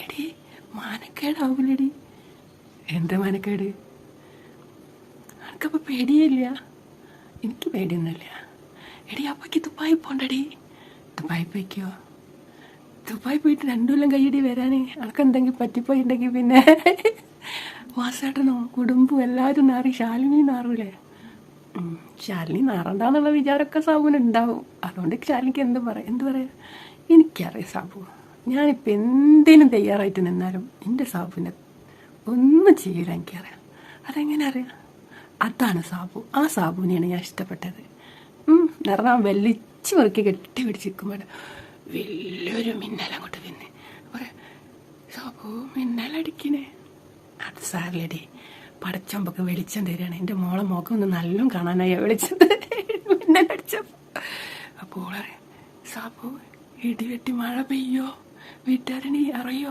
എടി മാനക്കേടാവൂലടി. എന്താ മാനക്കേട്? എനിക്കപ്പോൾ പേടിയില്ല. എനിക്ക് പേടിയൊന്നുമില്ല. എടി അപ്പക്ക് ദുബായി പോണ്ടടി. ദുബായി പോയിക്കോ. ദുബായി പോയിട്ട് 2 കൊല്ലം കയ്യടി വരാൻ. അനക്കെന്തെങ്കിലും പറ്റിപ്പോയിട്ടുണ്ടെങ്കിൽ പിന്നെ വാസേട്ടനോ കുടുംബവും എല്ലാവരും നാറി. ശാലിനി നാറൂലേ? ശാലിനി നാറണ്ടെന്നുള്ള വിചാരമൊക്കെ സാബുനുണ്ടാവും. അതുകൊണ്ട് ശാലിനിക്ക് എന്ത് പറയാം. എനിക്കറിയാം സാബു. ഞാനിപ്പോൾ എന്തിനും തയ്യാറായിട്ട് നിന്നാലും എൻ്റെ സാബുവിനെ ഒന്നും ചെയ്യില്ല. എനിക്കറിയാം. അതെങ്ങനെ അറിയാം? അതാണ് സാബു. ആ സാബുവിനെയാണ് ഞാൻ ഇഷ്ടപ്പെട്ടത്. നിറഞ്ഞാൽ വലിച്ചു മുറുക്കി കെട്ടി പിടിച്ചിരിക്കുമ്പോൾ വലിയൊരു മിന്നലങ്ങോട്ട് പിന്നെ പറയാം, സാബു മിന്നലടിക്കണേ. അത് സാറിലടി പടച്ചമ്പൊക്കെ വെളിച്ചം തരികയാണ്. എൻ്റെ മോളെ മുഖം ഒന്ന് നല്ലോണം കാണാനായി വിളിച്ചത് മിന്നലടിച്ചപ്പോൾ. അപ്പോൾ സാബു ഇടിവെട്ടി മഴ പെയ്യോ, വീട്ടുകാരനെ അറിയോ?